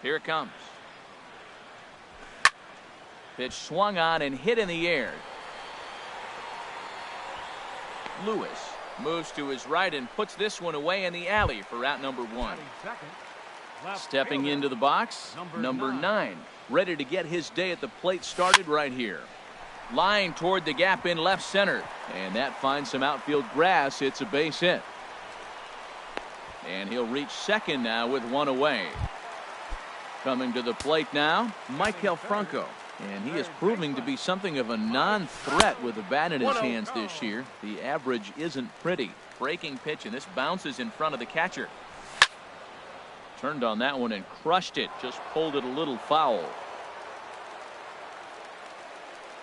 Here it comes. Pitch swung on and hit in the air. Lewis moves to his right and puts this one away in the alley for out number 1. Stepping into the box, number 9, ready to get his day at the plate started right here. Line toward the gap in left center, and that finds some outfield grass. It's a base hit. And he'll reach second now with one away. Coming to the plate now, Michael Franco. And he is proving to be something of a non-threat with the bat in his hands this year. The average isn't pretty. Breaking pitch, and this bounces in front of the catcher. Turned on that one and crushed it. Just pulled it a little foul.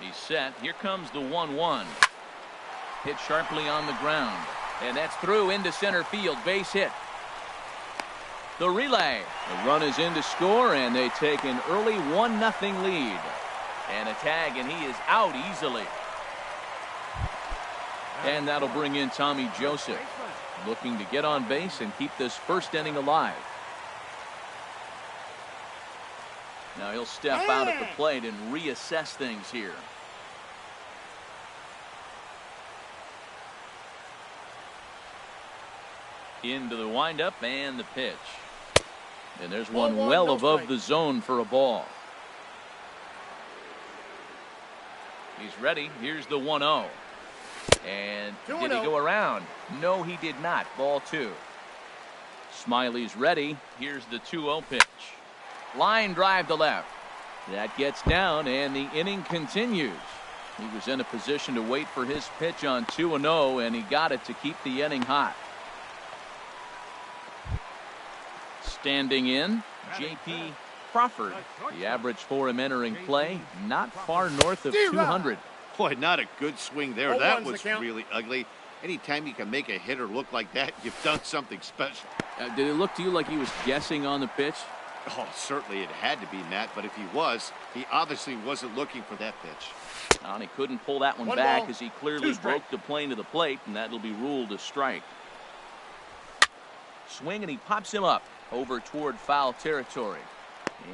He's set. Here comes the 1-1. Hit sharply on the ground. And that's through into center field. Base hit. The relay. The run is in to score, and they take an early 1-0 lead. And a tag, and he is out easily. And that'll bring in Tommy Joseph, looking to get on base and keep this first inning alive. Now he'll step out at the plate and reassess things here. Into the windup and the pitch. And there's one well above the zone for a ball. He's ready. Here's the 1-0. And did he go around? No, he did not. Ball 2. Smiley's ready. Here's the 2-0 pitch. Line drive to left. That gets down, and the inning continues. He was in a position to wait for his pitch on 2-0, and he got it to keep the inning hot. Standing in, J.P. Crawford. The average for him entering play, not far north of 200. Boy, not a good swing there. That was really ugly. Anytime you can make a hitter look like that, you've done something special. Did it look to you like he was guessing on the pitch? Oh, certainly it had to be, Matt, but if he was, he obviously wasn't looking for that pitch. And he couldn't pull that one back as he clearly broke the plane to the plate, and that'll be ruled a strike. Swing, and he pops him up over toward foul territory.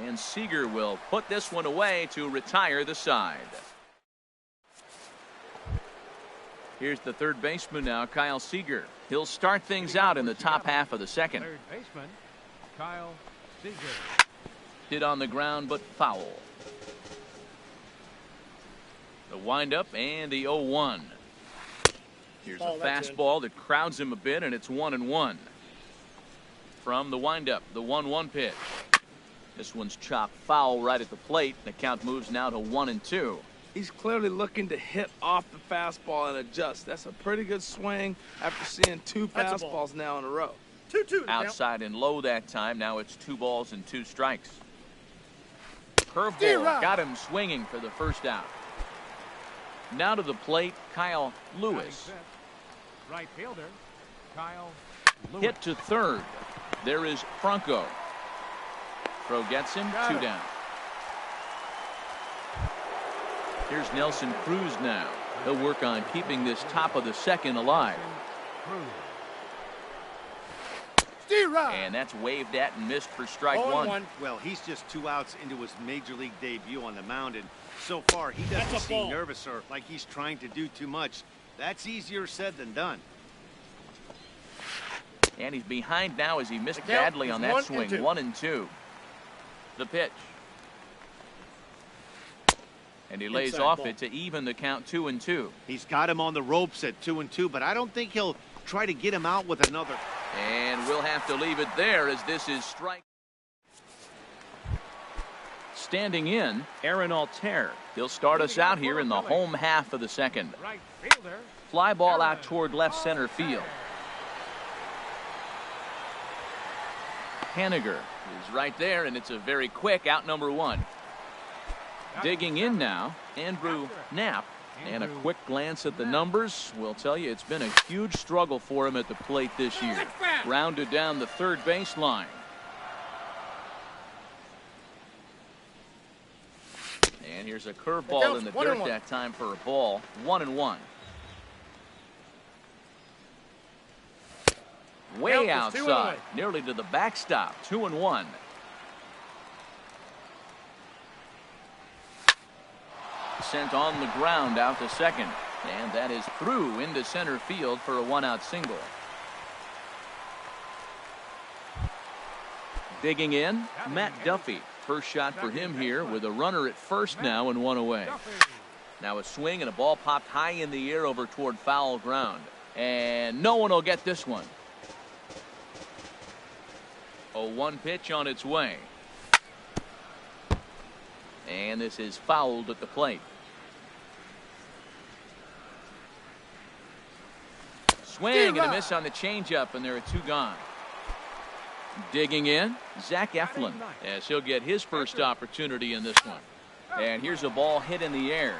And Seager will put this one away to retire the side. Here's the third baseman now, Kyle Seager. He'll start things out in the top half of the second. Third baseman, Kyle Seager. Hit on the ground, but foul. The windup and the 0-1. Here's a fastball that crowds him a bit, and it's 1-1. From the windup, the 1-1 pitch. This one's chopped foul right at the plate. The count moves now to 1-2. He's clearly looking to hit off the fastball and adjust. That's a pretty good swing after seeing 2 fastballs now in a row. 2-2. Outside and low that time. Now it's 2 balls and 2 strikes. Curveball got him swinging for the first out. Now to the plate, Kyle Lewis. Right fielder, Kyle Lewis. Hit to third. There is Franco. Throw gets him. 2 down. Here's Nelson Cruz now. He'll work on keeping this top of the second alive. And that's waved at and missed for strike 1. Well, he's just 2 outs into his major league debut on the mound, and so far he doesn't seem nervous or like he's trying to do too much. That's easier said than done. And he's behind now as he missed badly on that swing. 1-2. The pitch. And he lays off it to even the count 2-2. He's got him on the ropes at 2-2, but I don't think he'll try to get him out with another. And we'll have to leave it there as this is strike. Standing in, Aaron Altair. He'll start us out here in the home half of the second. Right fielder. Fly ball out toward left center field. Haniger is right there, and it's a very quick out number 1. Digging in now, Andrew Knapp. And a quick glance at the numbers will tell you it's been a huge struggle for him at the plate this year. Grounded down the third baseline. And here's a curveball in the dirt that time for a ball. 1-1. Way outside, nearly to the backstop. 2-1. sent on the ground out to second. And that is through into center field for a one-out single. Digging in, Matt Duffy. First shot for him here with a runner at first now and one away. Now a swing and a ball popped high in the air over toward foul ground. And no one will get this one. 0-1 pitch on its way. And this is fouled at the plate. Swing and a miss on the changeup, and there are two gone. Digging in, Zach Eflin, as he'll get his first opportunity in this one. And here's a ball hit in the air.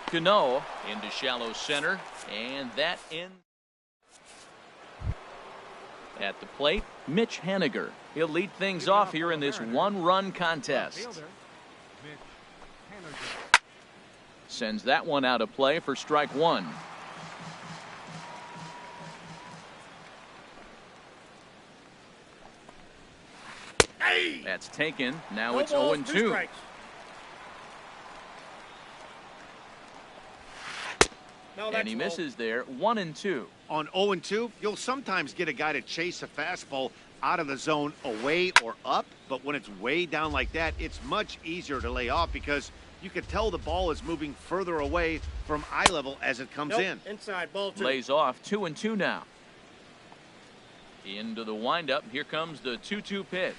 Cano into shallow center, and that in. At the plate, Mitch Haniger. He'll lead things off here in this one-run contest. Sends that one out of play for strike one. That's taken. Now it's 0-2. And he misses there. 1-2. On 0-2, you'll sometimes get a guy to chase a fastball out of the zone away or up, but when it's way down like that, it's much easier to lay off because you can tell the ball is moving further away from eye level as it comes in. Inside, ball two. Lays off. 2-2 now. Into the windup. Here comes the 2-2 pitch.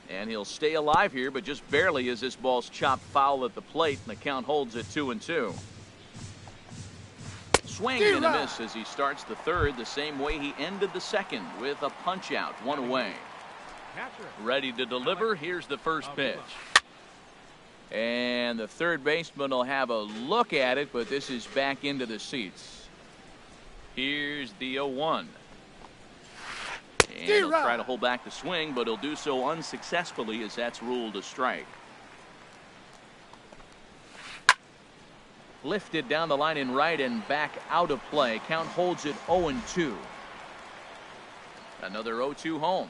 And he'll stay alive here, but just barely as this ball's chopped foul at the plate, and the count holds at 2-2. Swing and a miss as he starts the third the same way he ended the second with a punch out, one away. Ready to deliver. Here's the first pitch. And the third baseman will have a look at it, but this is back into the seats. Here's the 0-1. And he'll try to hold back the swing, but he'll do so unsuccessfully as that's ruled a strike. Lifted down the line in right and back out of play. Count holds it 0-2. Another 0-2 home.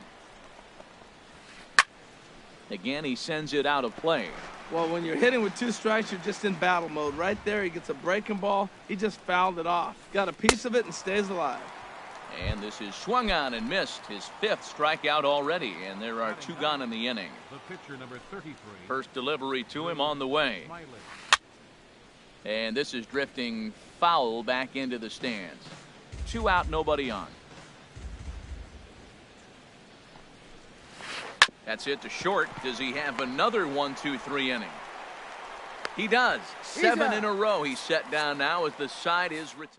Again, he sends it out of play. Well, when you're hitting with two strikes, you're just in battle mode. Right there, he gets a breaking ball. He just fouled it off. Got a piece of it and stays alive. And this is swung on and missed. His fifth strikeout already, and there are two gone in the inning. The pitcher, number 33. First delivery to him on the way. And this is drifting foul back into the stands. 2 out, nobody on. That's it to short. Does he have another 1-2-3 inning? He does. 7 in a row. He's set down now as the side is retired.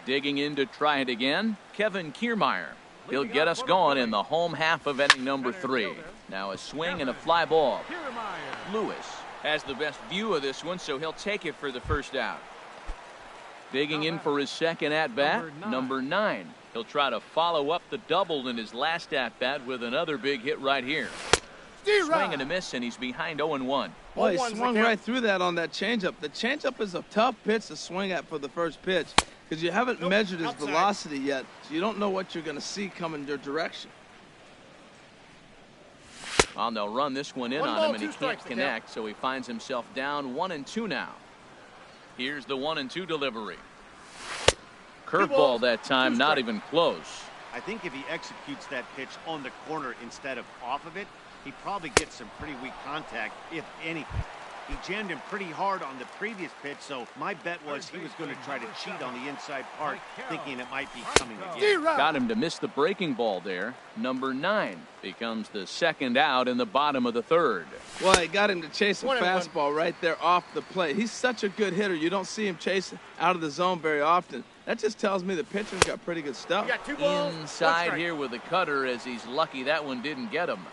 Digging in to try it again, Kevin Kiermaier. He'll get us going in the home half of inning number 3. Now a swing and a fly ball. Lewis has the best view of this one, so he'll take it for the first out. Digging in for his second at-bat, number 9. He'll try to follow up the double in his last at-bat with another big hit right here. Swing and a miss, and he's behind 0-1. Boy, he swung right through that on that changeup. The changeup is a tough pitch to swing at for the first pitch because you haven't measured his velocity yet, so you don't know what you're going to see coming your direction. Well, they'll run this one in on him, and he can't connect, so he finds himself down 1-2 now. Here's the 1-2 delivery. Curveball that time, not even close. I think if he executes that pitch on the corner instead of off of it, he probably gets some pretty weak contact, if anything. He jammed him pretty hard on the previous pitch, so my bet was he was going to try to cheat on the inside part, thinking it might be coming again. Got him to miss the breaking ball there. Number 9 becomes the second out in the bottom of the third. Well, he got him to chase a fastball right there off the plate. He's such a good hitter. You don't see him chase out of the zone very often. That just tells me the pitcher's got pretty good stuff. Inside here with the cutter, as he's lucky that one didn't get him.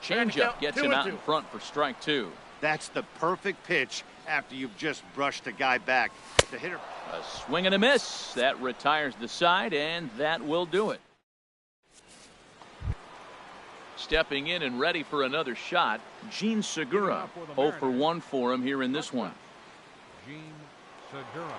Changeup gets him out in front for strike 2. That's the perfect pitch after you've just brushed a guy back. The hitter. A swing and a miss. That retires the side, and that will do it. Stepping in and ready for another shot, Gene Segura. 0 for 1 for him here in this one. Gene Segura.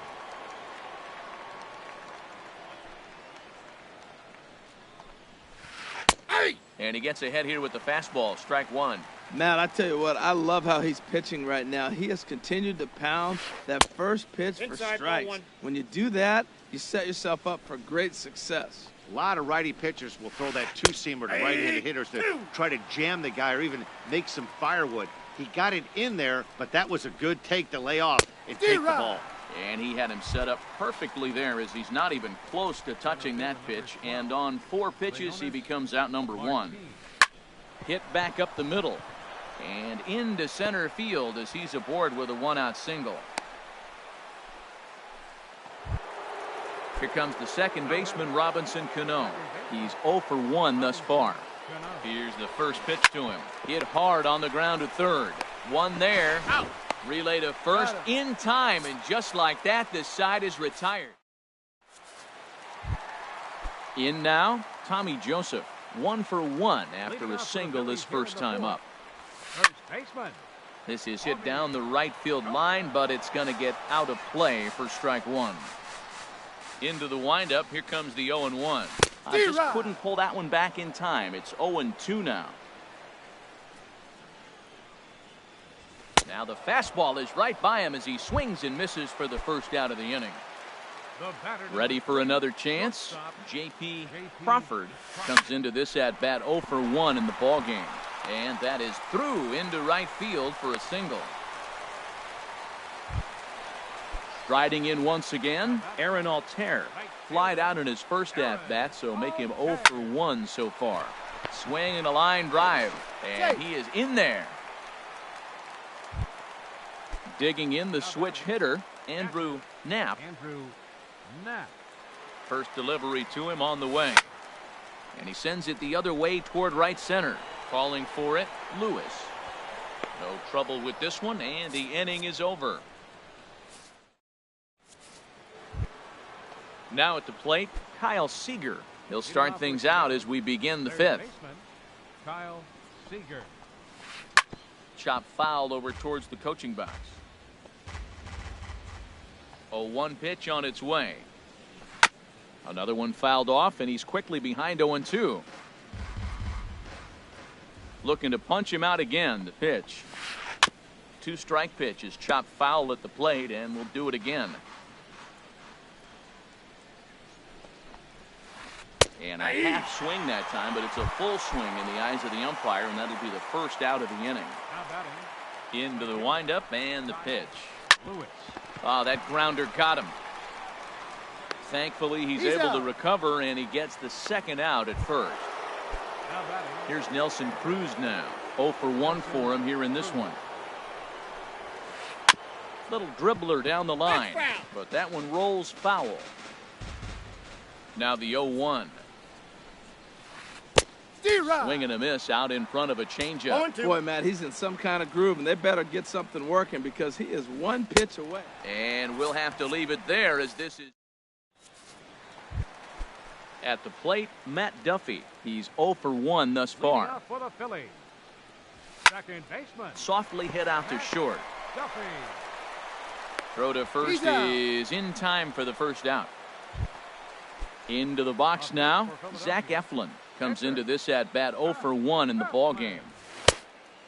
And he gets ahead here with the fastball. Strike one. Matt, I tell you what, I love how he's pitching right now. He has continued to pound that first pitch for strikes. When you do that, you set yourself up for great success. A lot of righty pitchers will throw that two-seamer to right-handed hitters to try to jam the guy or even make some firewood. He got it in there, but that was a good take to lay off and take the ball. And he had him set up perfectly there as he's not even close to touching that pitch. And on 4 pitches, he becomes out number 1. Hit back up the middle and into center field as he's aboard with a 1-out single. Here comes the second baseman, Robinson Cano. He's 0 for 1 thus far. Here's the first pitch to him. Hit hard on the ground to third. One there. Out. Relay to first in time, and just like that, this side is retired. In now, Tommy Joseph. 1 for 1 after a single his first time up. This is hit down the right field line, but it's going to get out of play for strike 1. Into the windup, here comes the 0-1. I just couldn't pull that one back in time. It's 0-2 now. Now the fastball is right by him as he swings and misses for the first out of the inning. Ready for another chance? J.P. Crawford comes into this at-bat 0 for 1 in the ballgame. And that is through into right field for a single. Striding in once again, Aaron Altair. Flied out in his first at-bat, so make him 0 for 1 so far. Swing and a line drive, and he is in there. Digging in the switch hitter, Andrew Knapp. First delivery to him on the way. And he sends it the other way toward right center. Calling for it, Lewis. No trouble with this one, and the inning is over. Now at the plate, Kyle Seager. He'll start things out as we begin the 5th. Kyle Seager. Chop foul over towards the coaching box. 0-1 pitch on its way. Another one fouled off, and he's quickly behind 0-2. Looking to punch him out again. The pitch. 2-strike pitch is chopped foul at the plate, and we'll do it again. And a half swing that time, but it's a full swing in the eyes of the umpire, and that'll be the first out of the inning. Into the windup and the pitch. Oh, that grounder got him. Thankfully, he's able to recover, and he gets the second out at first. Here's Nelson Cruz now. 0 for 1 for him here in this one. Little dribbler down the line, but that one rolls foul. Now the 0-1. Swing and a miss out in front of a changeup. Boy, Matt, he's in some kind of groove, and they better get something working because he is 1 pitch away. And we'll have to leave it there as this is. At the plate, Matt Duffy. He's 0 for 1 thus far. For the Phillies. Second baseman. Softly hit out to short. Duffy. Throw to first is in time for the first out. Into the box now, Zach Eflin comes into this at-bat 0 for 1 in the ballgame.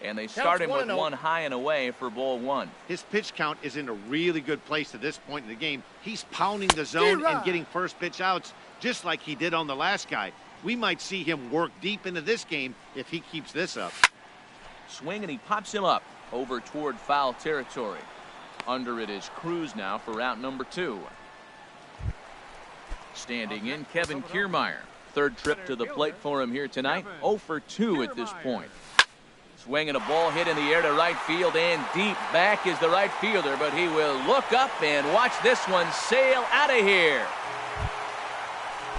And they start him with 1 high and away for ball 1. His pitch count is in a really good place at this point in the game. He's pounding the zone and getting first pitch outs just like he did on the last guy. We might see him work deep into this game if he keeps this up. Swing, and he pops him up over toward foul territory. Under it is Cruz now for out number 2. Standing in, Kevin Kiermaier. Third trip to the plate for him here tonight. 0 for 2 at this point. Swing and a ball hit in the air to right field, and deep back is the right fielder, but he will look up and watch this one sail out of here.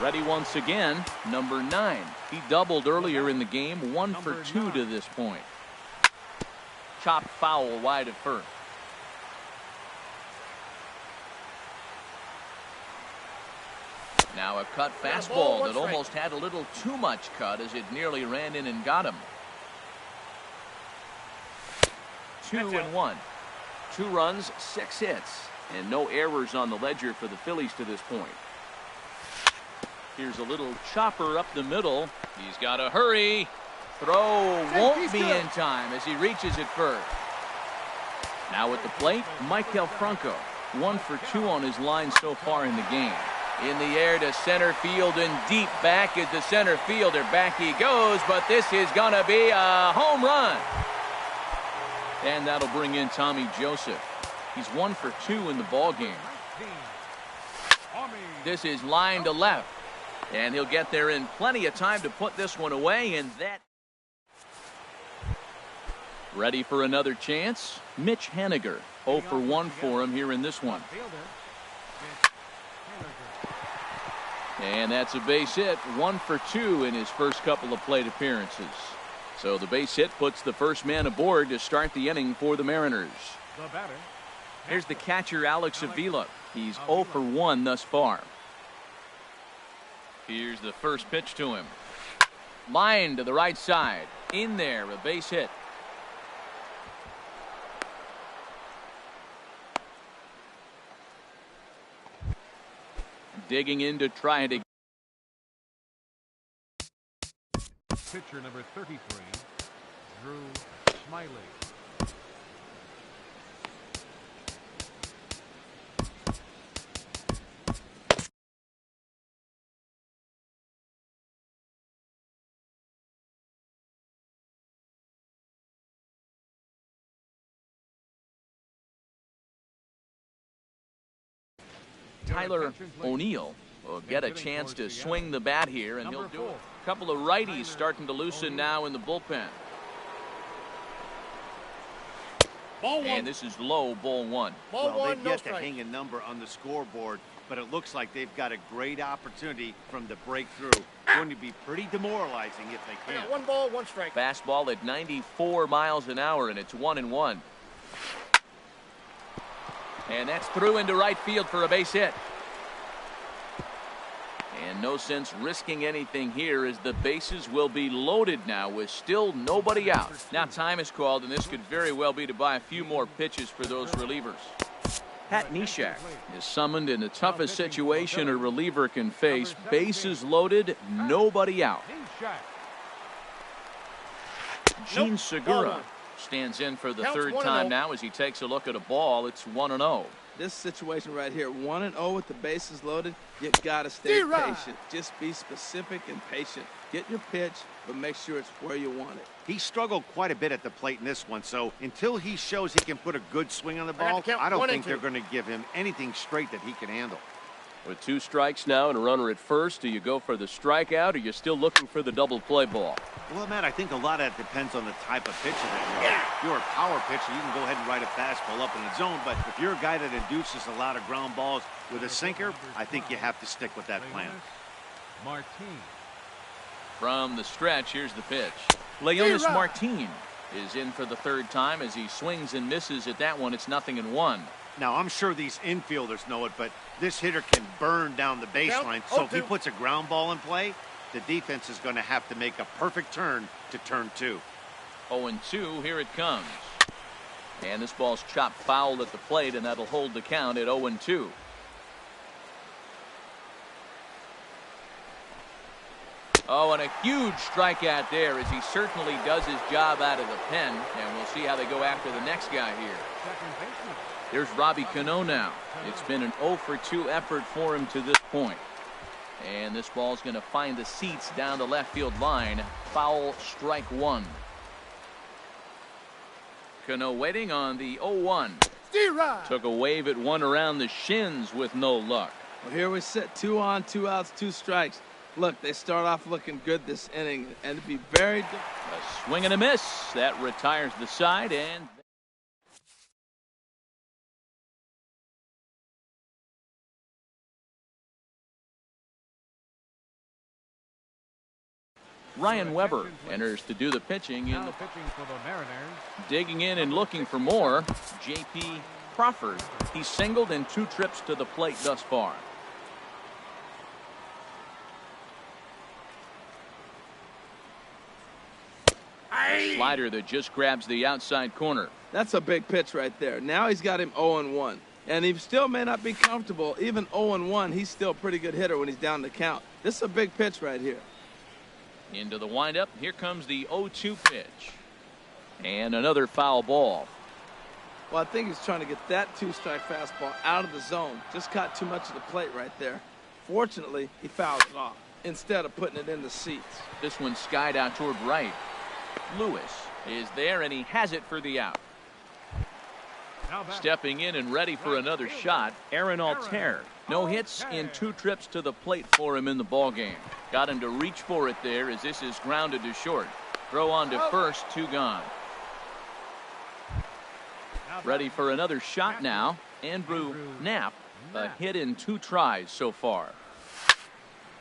Ready once again, number 9. He doubled earlier in the game, 1 for 2 to this point. Chopped foul wide at first. Now a cut fastball that almost had a little too much cut as it nearly ran in and got him. 2-1. 2 runs, 6 hits, and no errors on the ledger for the Phillies to this point. Here's a little chopper up the middle. He's got to hurry. Throw won't be in time as he reaches it first. Now at the plate, Michael Franco. 1 for 2 on his line so far in the game. In the air to center field and deep back is the center fielder. Back he goes, but this is going to be a home run. And that'll bring in Tommy Joseph. He's 1 for 2 in the ball game. This is line to left. And he'll get there in plenty of time to put this one away. And that. Ready for another chance? Mitch Haniger. 0 for 1 for him here in this one. And that's a base hit. 1 for 2 in his first couple of plate appearances. So the base hit puts the first man aboard to start the inning for the Mariners. Here's the catcher, Alex Avila. He's 0 for 1 thus far. Here's the first pitch to him. Line to the right side. In there, a base hit. Digging in to try it again. Pitcher number 33, Drew Smiley. Tyler O'Neill will get a chance to swing the bat here, and he'll do it. A couple of righties starting to loosen now in the bullpen. And this is low, ball 1. Well, they've yet to hang a number on the scoreboard, but it looks like they've got a great opportunity from the breakthrough. Going to be pretty demoralizing if they can. 1 ball, 1 strike. Fastball at 94 miles an hour, and it's 1-1. And that's through into right field for a base hit. And no sense risking anything here as the bases will be loaded now with still nobody out. Now time is called, and this could very well be to buy a few more pitches for those relievers. Pat Neshek is summoned in the toughest situation a reliever can face. Bases loaded, nobody out. Gene Segura stands in for the third time now as he takes a look at a ball. It's 1-0. This situation right here, 1-0 with the bases loaded, you gotta stay patient. Just be specific and patient. Get your pitch, but make sure it's where you want it. He struggled quite a bit at the plate in this one, so until he shows he can put a good swing on the ball, I don't think they're going to give him anything straight that he can handle. With 2 strikes now and a runner at first, do you go for the strikeout, or you're still looking for the double play ball? Well, Matt, I think a lot of that depends on the type of pitcher that you are. If you're a power pitcher, you can go ahead and ride a fastball up in the zone, but if you're a guy that induces a lot of ground balls with a sinker, I think you have to stick with that plan. Martin. From the stretch, here's the pitch. Leonis Martin is in for the third time as he swings and misses at that one. It's 0-1. Now, I'm sure these infielders know it, but this hitter can burn down the baseline. So if he puts a ground ball in play, the defense is going to have to make a perfect turn to turn 2. 0-2, here it comes. And this ball's chopped foul at the plate, and that'll hold the count at 0-2. Oh, and a huge strikeout there as he certainly does his job out of the pen. And we'll see how they go after the next guy here. There's Robbie Cano now. It's been an 0 for 2 effort for him to this point. And this ball's going to find the seats down the left field line. Foul, strike 1. Cano waiting on the 0-1. Took a wave at one around the shins with no luck. Well, here we sit, 2 on, 2 outs, 2 strikes. Look, they start off looking good this inning, and it'd be very good. A swing and a miss. That retires the side, and Ryan Weber enters to do the pitching in the pitching for the Mariners. Digging in and looking for more. J.P. Crawford. He's singled in 2 trips to the plate thus far. Slider that just grabs the outside corner. That's a big pitch right there. Now he's got him 0-1. And he still may not be comfortable. Even 0-1, he's still a pretty good hitter when he's down the count. This is a big pitch right here. Into the windup. Here comes the 0-2 pitch. And another foul ball. Well, I think he's trying to get that two-strike fastball out of the zone. Just caught too much of the plate right there. Fortunately, he fouled it off instead of putting it in the seats. This one skied out toward right. Lewis is there, and he has it for the out. Stepping in and ready for another shot, Aaron Altair. No hits in 2 trips to the plate for him in the ballgame. Got him to reach for it there as this is grounded to short. Throw on to first, 2 gone. Ready for another shot now. Andrew Knapp, a hit in 2 tries so far.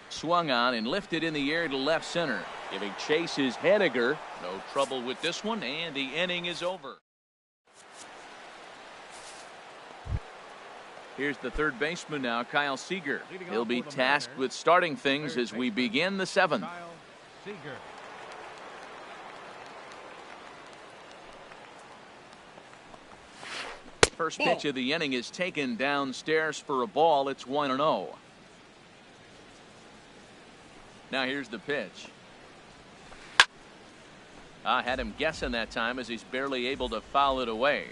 Swung on and lifted in the air to left center. Giving chase is Henniger. No trouble with this one, and the inning is over. Here's the third baseman now, Kyle Seager. He'll be tasked with starting things as we begin the 7th. First pitch of the inning is taken downstairs for a ball. It's 1-0. Now here's the pitch. I had him guessing that time as he's barely able to foul it away.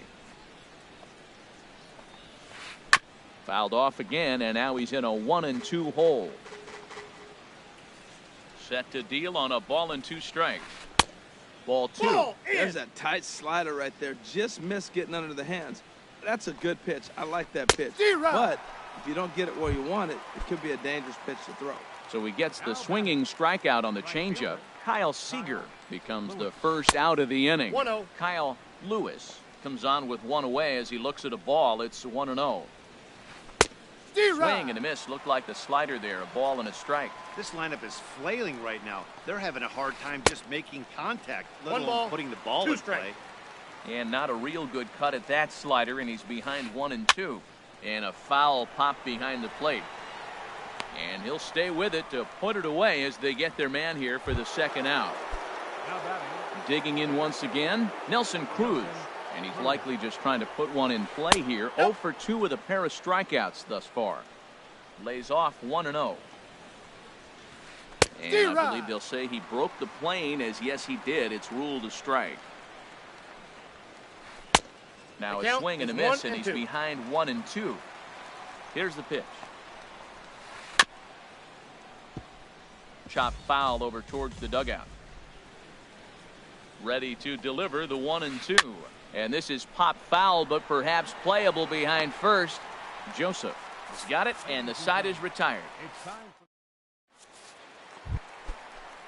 Fouled off again, and now he's in a 1-2 hole. Set to deal on a ball and 2 strikes. Ball 2. There's that tight slider right there. Just missed getting under the hands. That's a good pitch. I like that pitch. But if you don't get it where you want it, it could be a dangerous pitch to throw. So he gets the swinging strikeout on the changeup. Kyle Seager becomes the first out of the inning. 1-0. Kyle Lewis comes on with 1 away as he looks at a ball. It's 1-0. Swing and a miss. Looked like the slider there. A ball and a strike. This lineup is flailing right now. They're having a hard time just making contact, let alone putting the ball in play. And not a real good cut at that slider, and he's behind 1-2. And a foul pop behind the plate. And he'll stay with it to put it away as they get their man here for the second out. Digging in once again, Nelson Cruz. And he's likely just trying to put one in play here. 0 for 2 with a pair of strikeouts thus far. Lays off 1-0. And I believe they'll say he broke the plane, as yes he did. It's ruled a strike. Now a swing and a miss, and he's behind 1-2. Here's the pitch. Chop foul over towards the dugout. Ready to deliver the 1-2. And this is pop foul, but perhaps playable behind first. Joseph has got it, and the side is retired.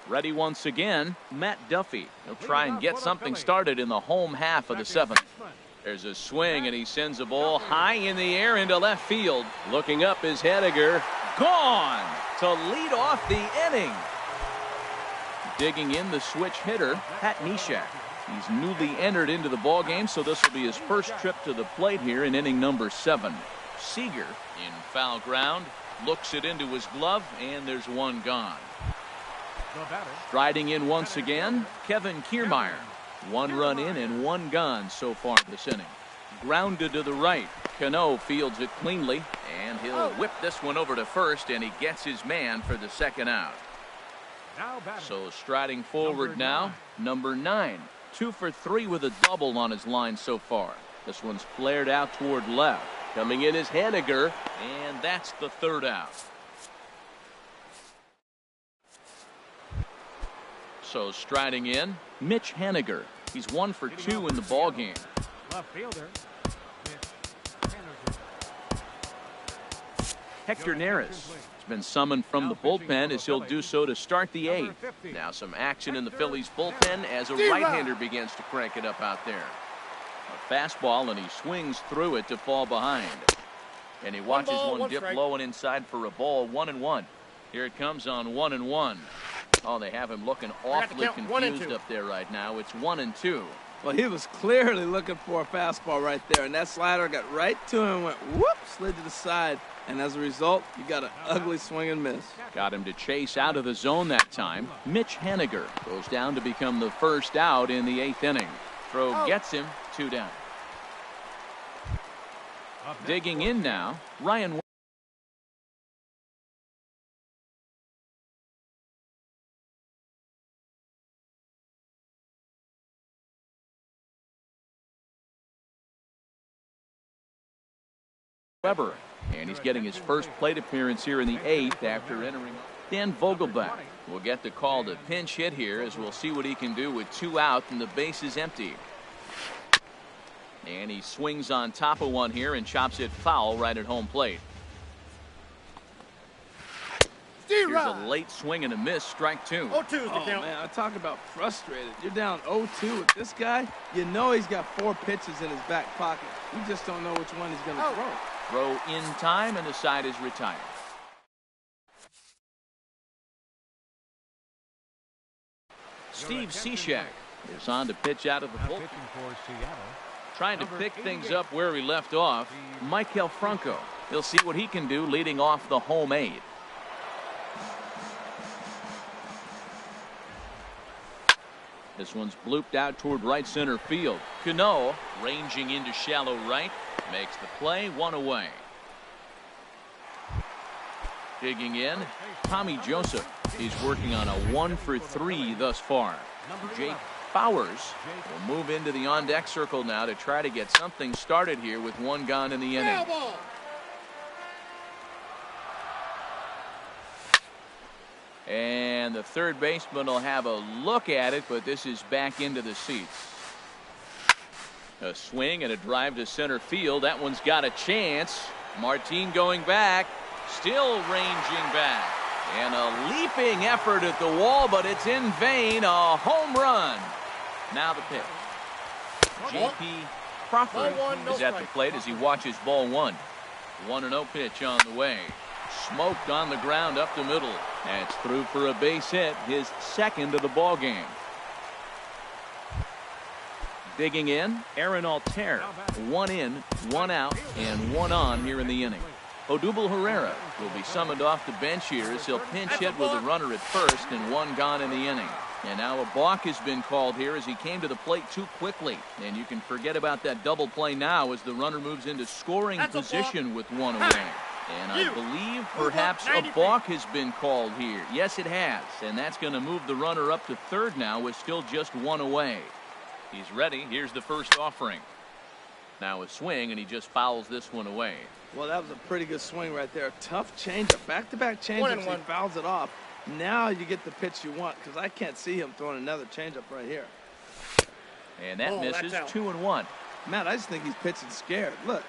Ready once again, Matt Duffy. He'll try and get something started in the home half of the 7th. There's a swing, and he sends a ball high in the air into left field. Looking up is Henniger. Gone to lead off the inning. Digging in the switch hitter, Pat Neshek. He's newly entered into the ballgame, so this will be his first trip to the plate here in inning number 7. Seager in foul ground, looks it into his glove, and there's 1 gone. Striding in once again, Kevin Kiermaier. 1 run in and 1 gone so far this inning. Grounded to the right. Cano fields it cleanly, and he'll whip this one over to first, and he gets his man for the second out. So striding forward now, number 9. 2 for 3 with a double on his line so far. This one's flared out toward left. Coming in is Henniger, and that's the 3rd out. So striding in, Mitch Henniger. He's 1 for 2 in the ballgame. Left fielder. Hector Neris has been summoned from the bullpen as he'll do so to start the 8th. Now some action in the Phillies bullpen as a right-hander begins to crank it up out there. A fastball, and he swings through it to fall behind. And he watches one dip low and inside for a ball. 1-1. Here it comes on 1-1. Oh, they have him looking awfully confused up there right now. It's 1-2. Well, he was clearly looking for a fastball right there, and that slider got right to him and went whoop, slid to the side. And as a result, you got an ugly swing and miss. Got him to chase out of the zone that time. Mitch Henniger goes down to become the first out in the 8th inning. Throw gets him, 2 down. Digging in now, Ryan Weber. And he's getting his first plate appearance here in the 8th after entering. Dan Vogelbach will get the call to pinch hit here, as we'll see what he can do with 2 out and the base is empty. And he swings on top of one here and chops it foul right at home plate. Here's a late swing and a miss, strike 2. Oh, man, I talk about frustrated. You're down 0-2 with this guy. You know he's got 4 pitches in his back pocket. You just don't know which one he's going to throw. Throw in time, and the side is retired. Steve Cishek is on to pitch out of the bullpen. Trying to pick things up where he left off, Michael Franco. He'll see what he can do leading off the home 8. This one's blooped out toward right center field. Cano ranging into shallow right. Makes the play, 1 away. Digging in, Tommy Joseph. He's working on a 1-for-3 thus far. Jake Bowers will move into the on-deck circle now to try to get something started here with 1 gone in the inning. And the third baseman will have a look at it, but this is back into the seats. A swing and a drive to center field. That one's got a chance. Martin going back, still ranging back. And a leaping effort at the wall, but it's in vain. A home run. Now the pitch. J.P. Crawford is at the plate as he watches ball 1. 1-0 pitch on the way. Smoked on the ground up the middle. That's through for a base hit, his 2nd of the ball game. Digging in, Aaron Altair. 1 in, 1 out, and 1 on here in the inning. Odubel Herrera will be summoned off the bench here as he'll pinch hit with a runner at first and 1 gone in the inning. And now a balk has been called here as he came to the plate too quickly. And you can forget about that double play now as the runner moves into scoring position with 1 away. And I believe perhaps a balk has been called here. Yes, it has. And that's going to move the runner up to 3rd now with still just 1 away. He's ready. Here's the first offering. Now a swing, and he just fouls this one away. Well, that was a pretty good swing right there. Tough changeup. Back-to-back changeups. He fouls it off. Now you get the pitch you want, because I can't see him throwing another changeup right here. And that misses. 2-1. Matt, I just think he's pitching scared. Look,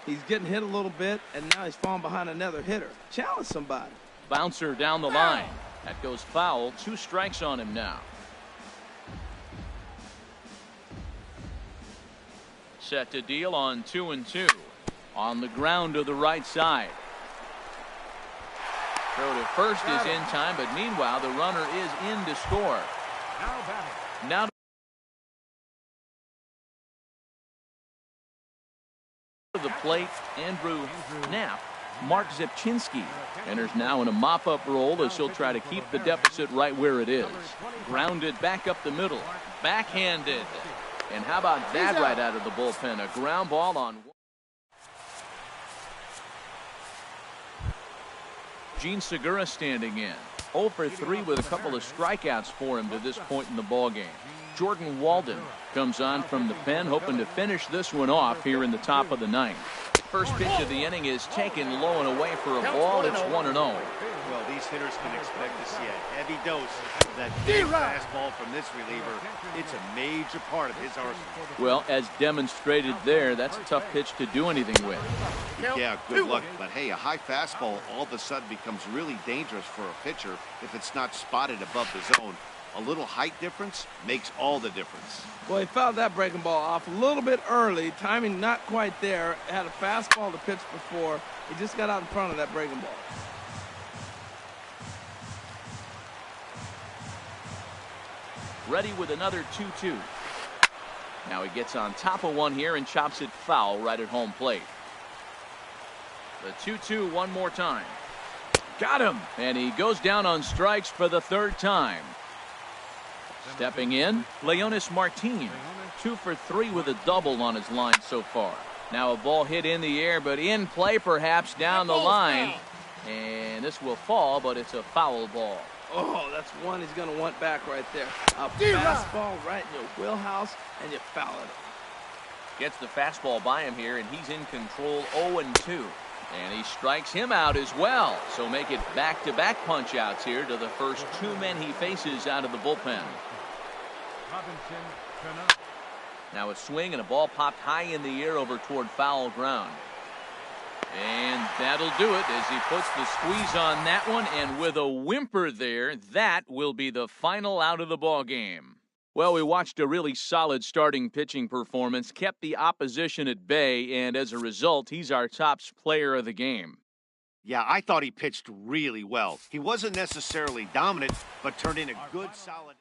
he's getting hit a little bit, and now he's falling behind another hitter. Challenge somebody. Bouncer down the line. That goes foul. 2 strikes on him now. Set to deal on 2-2. On the ground to the right side. Throw to first is in time, but meanwhile the runner is in to score. Now to the plate, Andrew Knapp. Mark Zepchinski enters now in a mop-up role as he'll try to keep the deficit right where it is. Grounded back up the middle. Backhanded. And how about that right out of the bullpen? A ground ball on. Gene Segura standing in. 0 for 3 with a couple of strikeouts for him to this point in the ballgame. Jordan Walden comes on from the pen, hoping to finish this one off here in the top of the 9th. First pitch of the inning is taken low and away for a ball. It's 1-0. Well, these hitters can expect to see a heavy dose of that big fastball from this reliever. It's a major part of his arsenal. Well, as demonstrated there, that's a tough pitch to do anything with. Yeah, good luck. But hey, a high fastball all of a sudden becomes really dangerous for a pitcher if it's not spotted above the zone. A little height difference makes all the difference. Well, he fouled that breaking ball off a little bit early. Timing not quite there. Had a fastball to pitch before. He just got out in front of that breaking ball. Ready with another 2-2. Now he gets on top of one here and chops it foul right at home plate. The 2-2 one more time. Got him. And he goes down on strikes for the 3rd time. Stepping in, Leonis Martin. 2 for 3 with a double on his line so far. Now a ball hit in the air, but in play perhaps down the line. And this will fall, but it's a foul ball. Oh, that's one he's going to want back right there. A fastball right in your wheelhouse, and you foul it. Gets the fastball by him here, and he's in control 0-2. And he strikes him out as well. So make it back-to-back punch-outs here to the first two men he faces out of the bullpen. Robinson, turn up. Now a swing and a ball popped high in the air over toward foul ground. And that'll do it as he puts the squeeze on that one, and with a whimper there, that will be the final out of the ball game. Well, we watched a really solid starting pitching performance, kept the opposition at bay, and as a result, he's our top player of the game. Yeah, I thought he pitched really well. He wasn't necessarily dominant, but turned in a good, solid